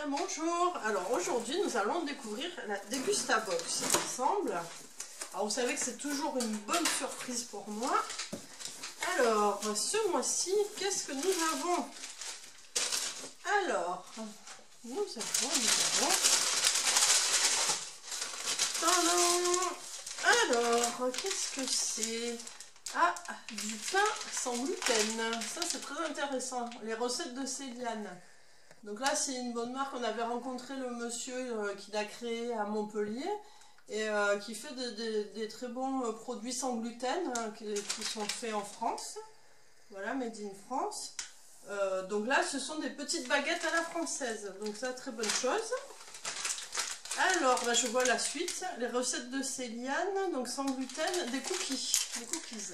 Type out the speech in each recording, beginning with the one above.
Bonjour, alors aujourd'hui nous allons découvrir la Dégustabox ensemble. Alors vous savez que c'est toujours une bonne surprise pour moi. Alors ce mois-ci, qu'est-ce que nous avons? Alors, nous avons... Tadam! Alors, qu'est-ce que c'est? Ah, du pain sans gluten. Ça c'est très intéressant, les recettes de Céliane. Donc là, c'est une bonne marque. On avait rencontré le monsieur qui l'a créé à Montpellier et qui fait des très bons produits sans gluten qui sont faits en France. Voilà, made in France. Donc là, ce sont des petites baguettes à la française. Donc ça, très bonne chose. Alors, bah, je vois la suite. Les recettes de Céliane, donc sans gluten, des cookies. Des cookies.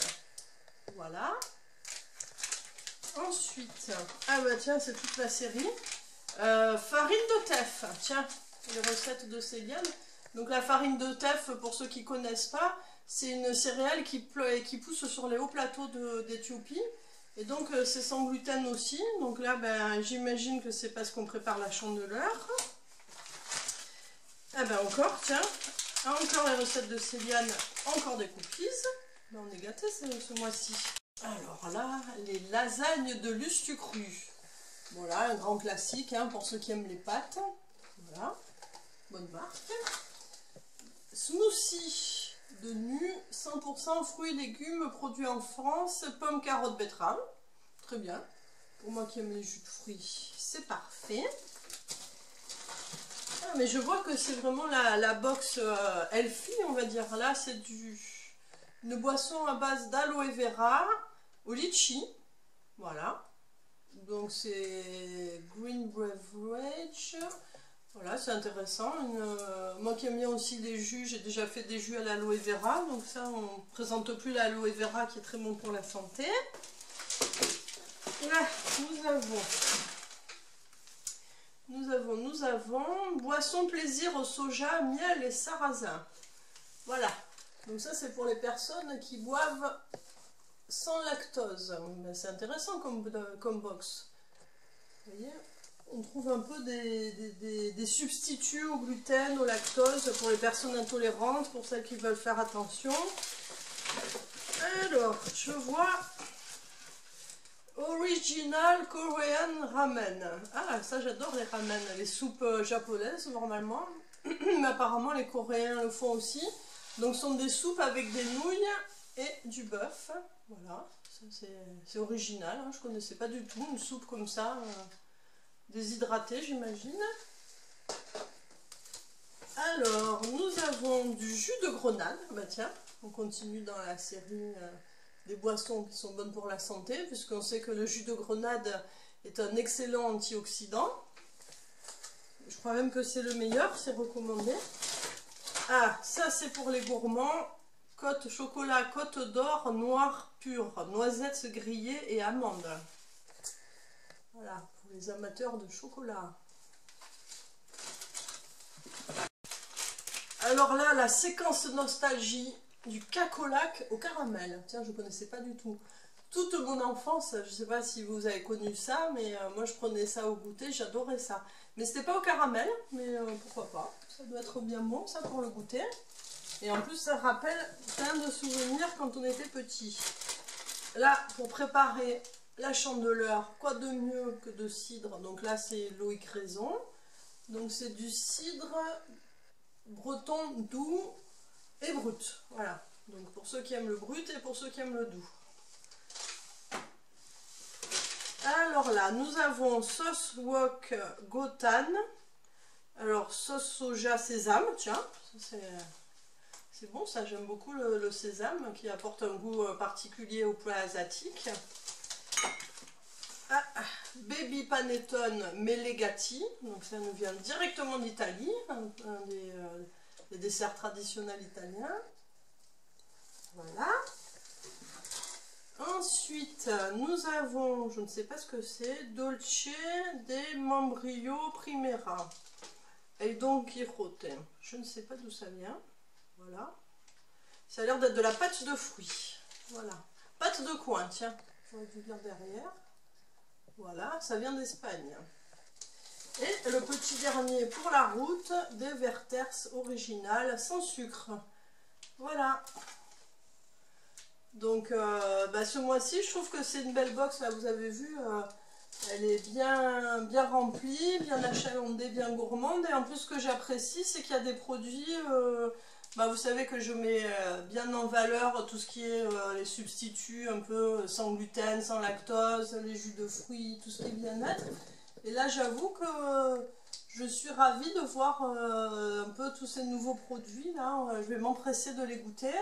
Voilà. Ensuite, ah bah tiens, c'est toute la série. Farine de teff, tiens, les recettes de Céliane. Donc la farine de teff, pour ceux qui ne connaissent pas, c'est une céréale qui pousse sur les hauts plateaux d'Éthiopie. Et donc c'est sans gluten aussi. Donc là, ben, j'imagine que c'est parce qu'on prépare la chandeleur. Ah ben encore, tiens, encore les recettes de Céliane, encore des cookies. Ben, on est gâtés ce mois-ci. Alors là, les lasagnes de lustu cru. Voilà, un grand classique hein, pour ceux qui aiment les pâtes. Voilà, bonne marque. Smoothie de nu, 100% fruits et légumes produits en France, pommes, carottes, betteraves. Très bien. Pour moi qui aime les jus de fruits, c'est parfait. Ah, mais je vois que c'est vraiment la box healthy, on va dire. Là, c'est une boisson à base d'aloe vera au litchi. Voilà. Donc c'est Green Beverage. Voilà, c'est intéressant. Moi qui aime bien aussi les jus, j'ai déjà fait des jus à l'aloe vera. Donc ça, on ne présente plus l'aloe vera qui est très bon pour la santé. Là, nous avons boisson plaisir au soja, miel et sarrasin. Voilà. Donc ça, c'est pour les personnes qui boivent sans lactose. C'est intéressant comme box. Vous voyez, on trouve un peu des substituts au gluten, au lactose pour les personnes intolérantes, pour celles qui veulent faire attention. Alors, je vois Original Korean Ramen. Ah, ça j'adore les ramen, les soupes japonaises normalement. Mais apparemment les Coréens le font aussi. Donc ce sont des soupes avec des nouilles et du bœuf. Voilà, c'est original, hein. Je ne connaissais pas du tout une soupe comme ça, déshydratée j'imagine. Alors, nous avons du jus de grenade. Bah tiens, on continue dans la série des boissons qui sont bonnes pour la santé, puisqu'on sait que le jus de grenade est un excellent antioxydant. Je crois même que c'est le meilleur, c'est recommandé. Ah, ça c'est pour les gourmands. Côte chocolat, côte d'or, noir pur, noisettes grillées et amandes. Voilà, pour les amateurs de chocolat. Alors là, la séquence nostalgie du cacolac au caramel. Tiens, je ne connaissais pas du tout. Toute mon enfance, je ne sais pas si vous avez connu ça, mais moi je prenais ça au goûter, j'adorais ça. Mais c'était pas au caramel, mais pourquoi pas. Ça doit être bien bon ça pour le goûter. Et en plus, ça rappelle plein de souvenirs quand on était petit. Là, pour préparer la chandeleur, quoi de mieux que de cidre? Donc là, c'est Loïc Raison. Donc c'est du cidre breton doux et brut. Voilà. Donc pour ceux qui aiment le brut et pour ceux qui aiment le doux. Alors là, nous avons sauce wok gotan. Alors sauce soja sésame, tiens, c'est bon ça, j'aime beaucoup le sésame qui apporte un goût particulier au plat asiatique. Ah, baby panettone melegati, donc ça nous vient directement d'Italie, un des desserts traditionnels italiens. Voilà. Ensuite, nous avons, je ne sais pas ce que c'est, Dolce de Membrillo Primera. Et donc Quirote. Je ne sais pas d'où ça vient. Voilà. Ça a l'air d'être de la pâte de fruits. Voilà. Pâte de coin, tiens. J'aurais dû lire derrière. Voilà, ça vient d'Espagne. Et le petit dernier pour la route, des Werther's originales sans sucre. Voilà. Donc ce mois-ci, je trouve que c'est une belle box, là vous avez vu, elle est bien remplie, bien achalandée, bien gourmande. Et en plus ce que j'apprécie, c'est qu'il y a des produits, vous savez que je mets bien en valeur tout ce qui est les substituts un peu sans gluten, sans lactose, les jus de fruits, tout ce qui est bien-être. Et là j'avoue que je suis ravie de voir un peu tous ces nouveaux produits là. Je vais m'empresser de les goûter.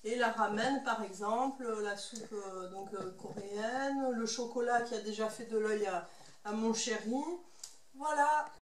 Et la ramen par exemple, la soupe coréenne, le chocolat qui a déjà fait de l'œil à mon chéri. Voilà.